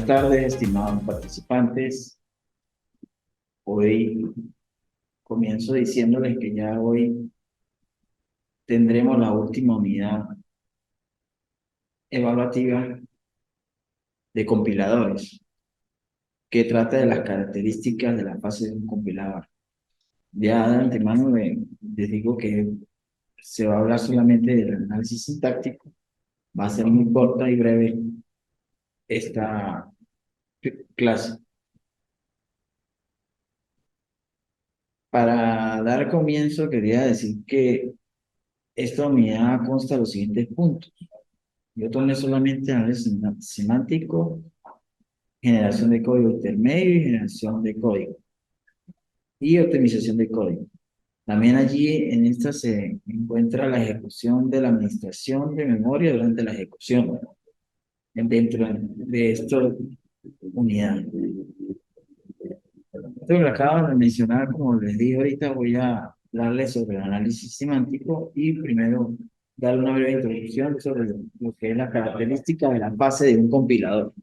Buenas tardes, estimados participantes. Hoy comienzo diciéndoles que ya hoy tendremos la última unidad evaluativa de compiladores, que trata de las características de la fase de un compilador. Ya de antemano les digo que se va a hablar solamente del análisis sintáctico. Va a ser muy corta y breve esta clase. Para dar comienzo, quería decir que esta unidad consta de los siguientes puntos. Yo tomé solamente análisis semántico, generación de código intermedio y generación de código y optimización de código. También allí en esta se encuentra la ejecución de la administración de memoria durante la ejecución dentro de esta unidad. Esto que acabo de mencionar, como les dije ahorita, voy a hablarles sobre el análisis semántico y primero dar una breve introducción sobre lo que es la característica de la base de un compilador.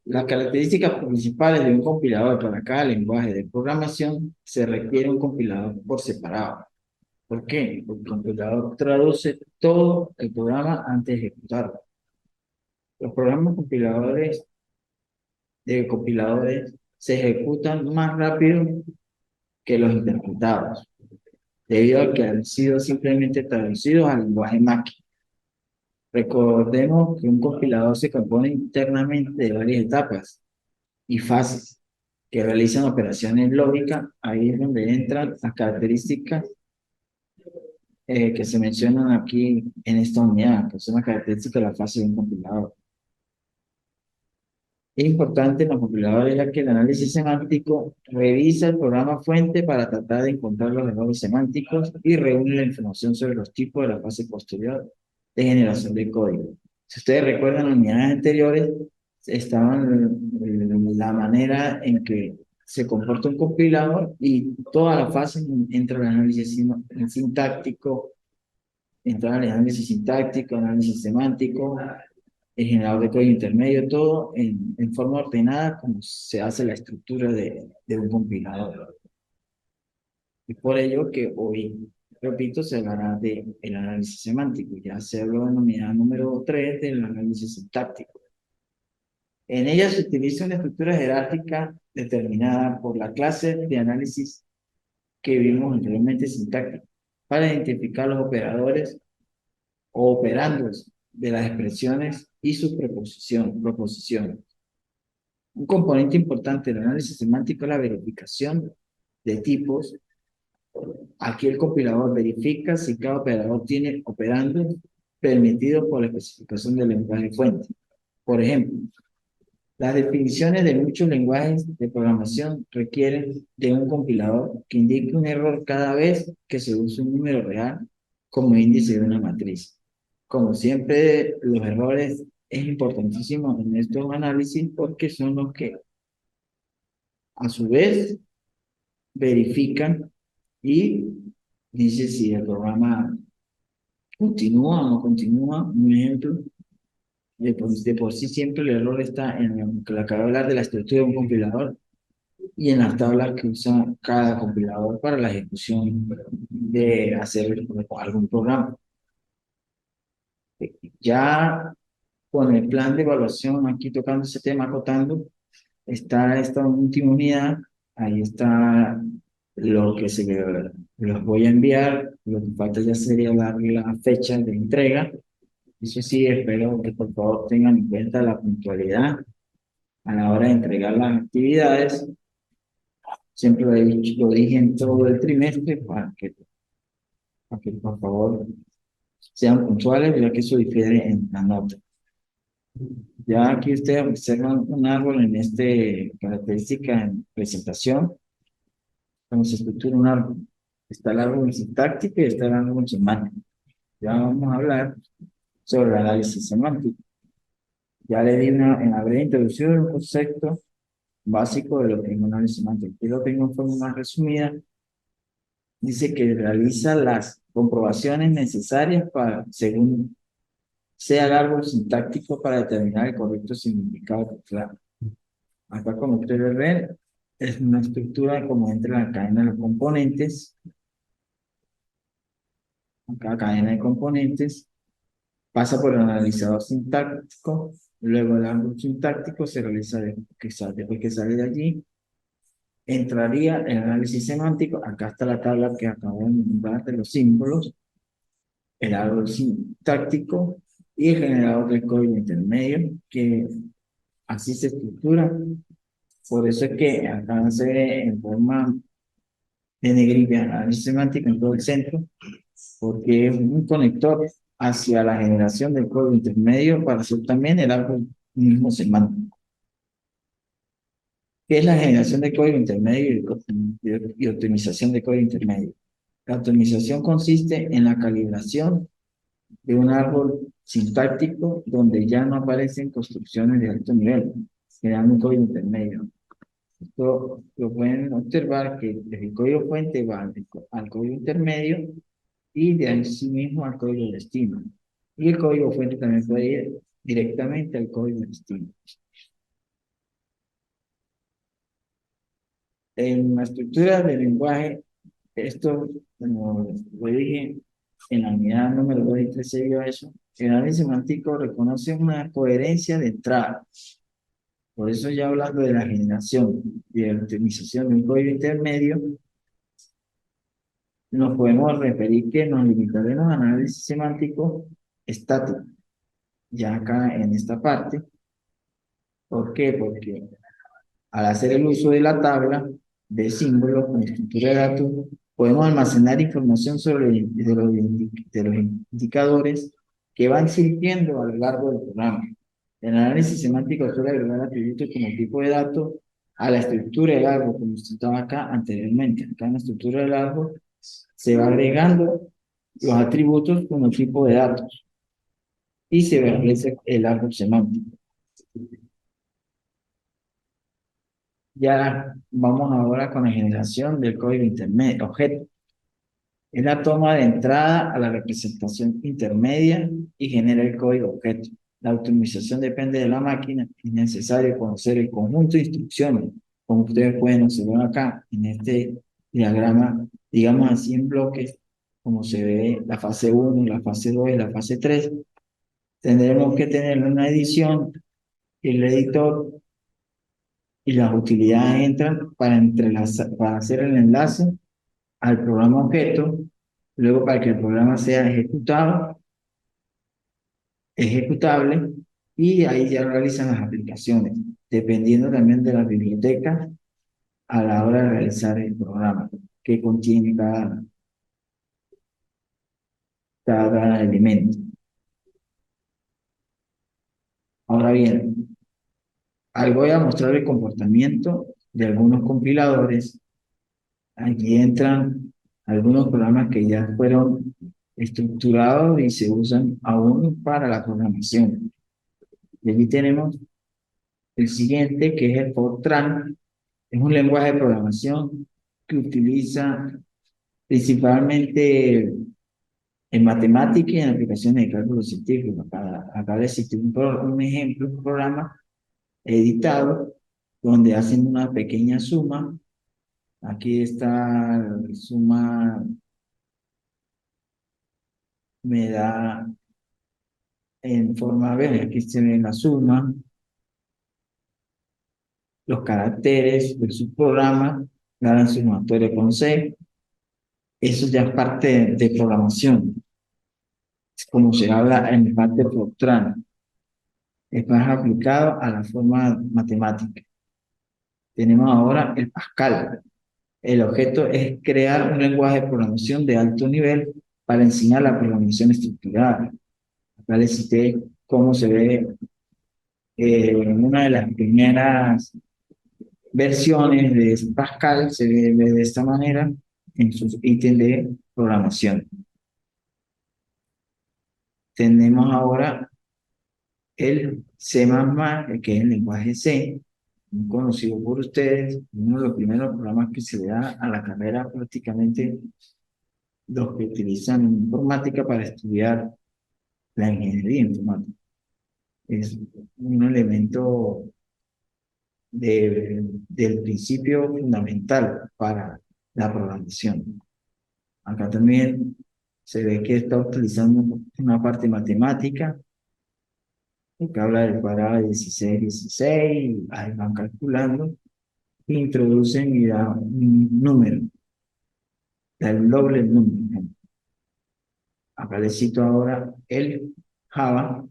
Las características principales de un compilador para cada lenguaje de programación se requiere un compilador por separado. ¿Por qué? Porque el compilador traduce todo el programa antes de ejecutarlo. Los programas compiladores se ejecutan más rápido que los interpretados, debido a que han sido simplemente traducidos al lenguaje máquina. Recordemos que un compilador se compone internamente de varias etapas y fases que realizan operaciones lógicas. Ahí es donde entran las características que se mencionan aquí en esta unidad, que son las características de la fase de un compilador. Es importante en los compiladores ya que el análisis semántico revisa el programa fuente para tratar de encontrar los errores semánticos y reúne la información sobre los tipos de la fase posterior de generación de código. Si ustedes recuerdan, en unidades anteriores estaban la manera en que se comporta un compilador y toda la fase entra el análisis sintáctico, entra el análisis sintáctico, análisis semántico, el generador de código intermedio, todo en forma ordenada como se hace la estructura de un compilador. Y por ello que hoy, repito, se hablará del análisis semántico. Ya se habló en la unidad número 3 del análisis sintáctico. En ella se utiliza una estructura jerárquica determinada por la clase de análisis que vimos anteriormente sintáctico para identificar los operadores o operandos de las expresiones y sus proposiciones. Un componente importante del análisis semántico es la verificación de tipos. Aquí el compilador verifica si cada operador tiene operandos permitidos por la especificación del lenguaje fuente. Por ejemplo, las definiciones de muchos lenguajes de programación requieren de un compilador que indique un error cada vez que se usa un número real como índice de una matriz. Como siempre, los errores es importantísimo en estos análisis porque son los que a su vez verifican y dice si el programa continúa o no continúa. Un ejemplo, de por sí siempre el error está en lo que le acabo de hablar de la estructura de un compilador y en las tablas que usa cada compilador para la ejecución de hacer algún programa. Ya con el plan de evaluación, aquí tocando ese tema, acotando, está esta última unidad, ahí está lo que los voy a enviar, lo que falta ya sería darle la fecha de entrega. Eso sí, espero que por favor tengan en cuenta la puntualidad a la hora de entregar las actividades. Siempre lo dije en todo el trimestre para que por favor sean puntuales, ya que eso difiere en la nota. Ya aquí ustedes observan un árbol en este característica en presentación. Cómo se estructura un árbol. Está el árbol sintáctico y está el árbol semántico. Ya vamos a hablar sobre el análisis semántico. Ya le di en la breve introducción un concepto básico de lo que es un análisis semántico. Aquí lo tengo en forma más resumida. Dice que realiza las comprobaciones necesarias para, según sea el árbol sintáctico para determinar el correcto significado de clave. Acá, como ustedes ven, es una estructura como entra la cadena de los componentes. Acá, cadena de componentes, pasa por el analizador sintáctico, luego el árbol sintáctico se realiza después que sale de allí, entraría el análisis semántico. Acá está la tabla que acabo de nombrar de los símbolos, el árbol sintáctico y el generador del código intermedio, que así se estructura. Por eso es que acá se ve en forma de negrilla análisis semántico en todo el centro, porque es un conector hacia la generación del código intermedio para hacer también el árbol mismo semántico. ¿Qué es la generación de código intermedio y optimización de código intermedio? La optimización consiste en la calibración de un árbol sintáctico donde ya no aparecen construcciones de alto nivel, creando un código intermedio. Esto lo pueden observar que desde el código fuente va al código intermedio y de ahí sí mismo al código destino. Y el código fuente también puede ir directamente al código destino. En la estructura del lenguaje, esto, como lo dije, en la unidad número 2 y 3 se vio eso. El análisis semántico reconoce una coherencia de entrada. Por eso ya hablando de la generación y de la optimización de un código intermedio, nos podemos referir que nos limitaremos a análisis semántico estático. Ya acá en esta parte, ¿por qué? Porque al hacer el uso de la tabla de símbolos con estructura de datos, podemos almacenar información de los indicadores que van sirviendo a lo largo del programa. El análisis semántico suele agregar atributos como tipo de datos a la estructura del árbol, como estaba acá anteriormente. Acá en la estructura del árbol se va agregando los atributos como tipo de datos y se realiza el árbol semántico. Ya vamos ahora con la generación del código intermedio, objeto. Es la toma de entrada a la representación intermedia y genera el código objeto. La optimización depende de la máquina. Es necesario conocer el conjunto de instrucciones, como ustedes pueden observar acá en este diagrama, digamos así en bloques, como se ve la fase 1, la fase 2 y la fase 3. Tendremos que tener una edición, el editor y las utilidades entran para, para hacer el enlace al programa objeto, luego para que el programa sea ejecutable, y ahí ya realizan las aplicaciones, dependiendo también de la biblioteca a la hora de realizar el programa que contiene cada elemento. Ahora bien, ahí voy a mostrar el comportamiento de algunos compiladores. Aquí entran algunos programas que ya fueron estructurados y se usan aún para la programación. Y aquí tenemos el siguiente, que es el Fortran. Es un lenguaje de programación que utiliza principalmente en matemática y en aplicaciones de cálculo científico. Acá les existe un ejemplo, un programa editado donde hacen una pequeña suma. Aquí está la suma, me da en forma verde, aquí se ve la suma, los caracteres del subprograma, la sumatoria con C. Eso ya es parte de programación, es como se habla en el parte de Fortran, es más aplicado a la forma matemática. Tenemos ahora el Pascal. El objeto es crear un lenguaje de programación de alto nivel para enseñar la programación estructurada. Acá les cité cómo se ve en una de las primeras versiones de Pascal, se ve de esta manera en sus ítems de programación. Tenemos ahora el C++, que es el lenguaje C, muy conocido por ustedes, uno de los primeros programas que se le da a la carrera prácticamente los que utilizan informática para estudiar la ingeniería informática. Es un elemento del principio fundamental para la programación. Acá también se ve que está utilizando una parte matemática, que habla del cuadrado de 16, 16, ahí van calculando, e introducen y da un número, da el doble del número. Acá les cito ahora el Java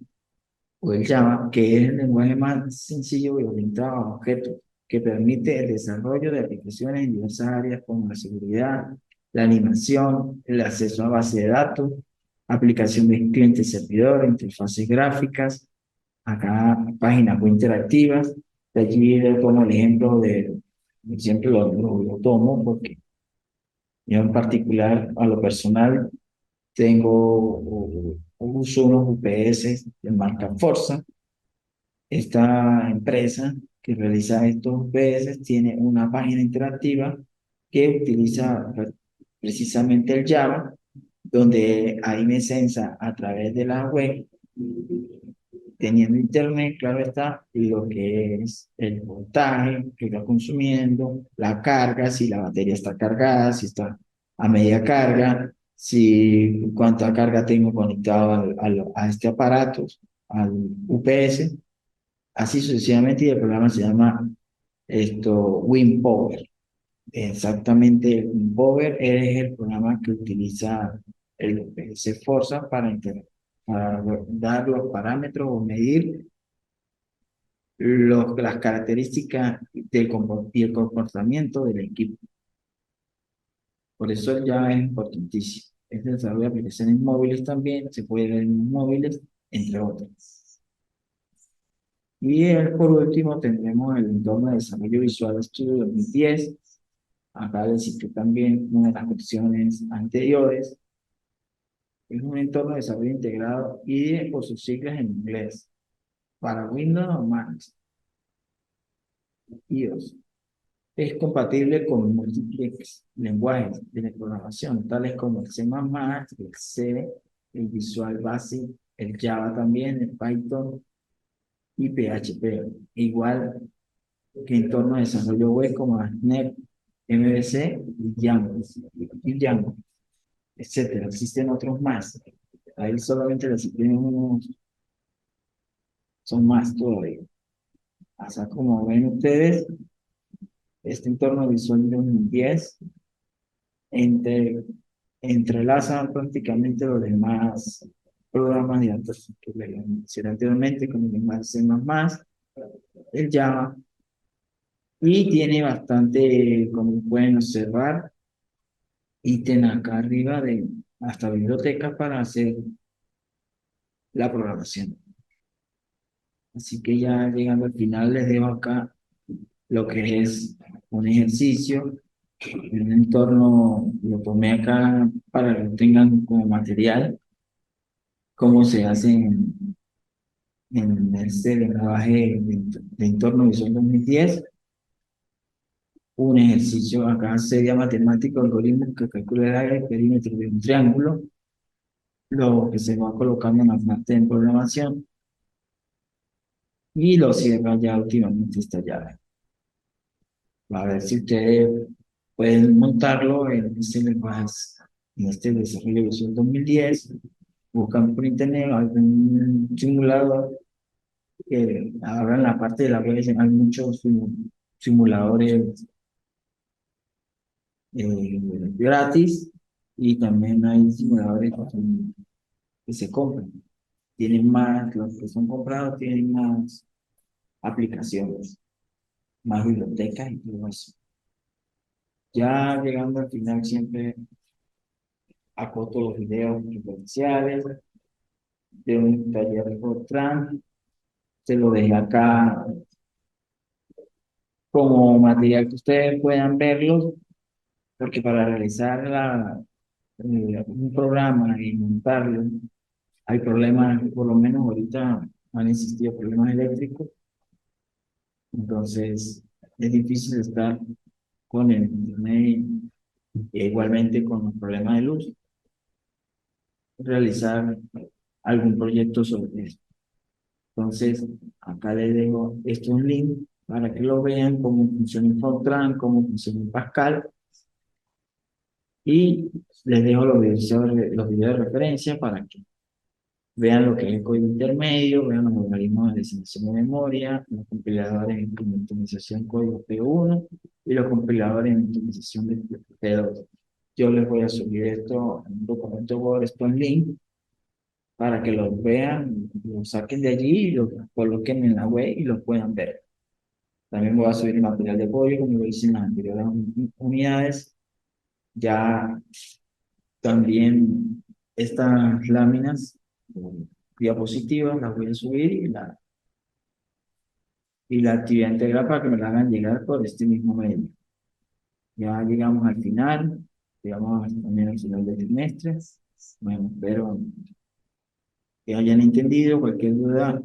o el Java, que es el lenguaje más sencillo y orientado a objetos, que permite el desarrollo de aplicaciones en diversas áreas como la seguridad, la animación, el acceso a base de datos, aplicación de cliente-servidor, interfaces gráficas, acá páginas web interactivas. De allí le tomo el ejemplo de, siempre lo tomo porque yo en particular, a lo personal, uso unos UPS de marca Forza. Esta empresa que realiza estos UPS tiene una página interactiva que utiliza precisamente el Java, donde ahí me censa a través de la web, teniendo internet, claro está, lo que es el voltaje que está consumiendo, la carga, si la batería está cargada, si está a media carga, si cuánta carga tengo conectado a este aparato, al UPS, así sucesivamente, y el programa se llama WinPower. Exactamente, WinPower es el programa que utiliza el UPS Forza para dar los parámetros o medir las características y el comportamiento del equipo. Por eso ya es importantísimo. Este desarrollo de aplicaciones móviles también se puede ver en móviles, entre otras. Y por último tendremos el entorno de desarrollo visual Studio 2010. Acá les cité también una de las opciones anteriores. Es un entorno de desarrollo integrado y por sus siglas en inglés para Windows o Mac, iOS. Es compatible con múltiples lenguajes de programación, tales como el C++, el C, el Visual Basic, el Java también, el Python y PHP. Igual que entornos de desarrollo web como .NET, MVC y Django, etcétera. Existen otros más. Ahí solamente les explico unos, son más todavía. Así como ven ustedes, este entorno visual 2010 entre, entrelaza prácticamente los demás programas de datos que les mencioné anteriormente, como el lenguaje C++, el Java, y tiene bastante, como pueden observar, ítem acá arriba de hasta bibliotecas para hacer la programación. Así que ya llegando al final les dejo acá lo que es un ejercicio en un entorno, lo tomé acá para que lo tengan como material, cómo se hace en este lenguaje de entorno visual 2010. Un ejercicio acá sería matemático, algoritmo que calcula el área del perímetro de un triángulo, lo que se va colocando en la parte de programación y lo cierra ya últimamente esta llave. A ver si ustedes pueden montarlo en este lenguaje, en este desarrollo visual 2010. Buscan por internet algún simulador que ahora en la parte de la web hay muchos simuladores gratis y también hay simuladores que se compran. Tienen más, los que son comprados tienen más aplicaciones, más bibliotecas y todo eso. Ya llegando al final siempre acoto los videos referenciales de un taller de Fortran, se lo dejé acá como material que ustedes puedan verlos, porque para realizar un programa y montarlo, hay problemas, por lo menos ahorita han existido problemas eléctricos, entonces es difícil estar con el internet e igualmente con los problemas de luz, realizar algún proyecto sobre esto. Entonces, acá les dejo esto un link para que lo vean, cómo funciona Fortran, cómo funciona Pascal, y les dejo los videos de referencia para que vean lo que es el código intermedio, vean los algoritmos de designación de memoria, los compiladores de optimización código P1 y los compiladores de optimización de P2. Yo les voy a subir esto en un documento Word, esto en link, para que los vean, lo saquen de allí y lo coloquen en la web y lo puedan ver. También voy a subir el material de apoyo, como lo hice en las anteriores unidades. Ya también estas láminas, diapositivas, las voy a subir y la actividad integral para que me la hagan llegar por este mismo medio. Ya llegamos al final, llegamos también al final del trimestre. Bueno, espero que hayan entendido cualquier duda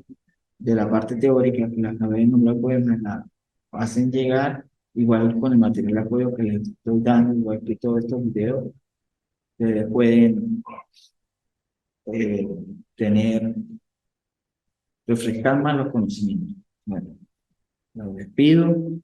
de la parte teórica que la acabé de nombrar, pues me la hacen llegar, igual con el material de apoyo que les estoy dando, igual que todos estos videos, pueden eh, tener, refrescar más los conocimientos. Bueno, los despido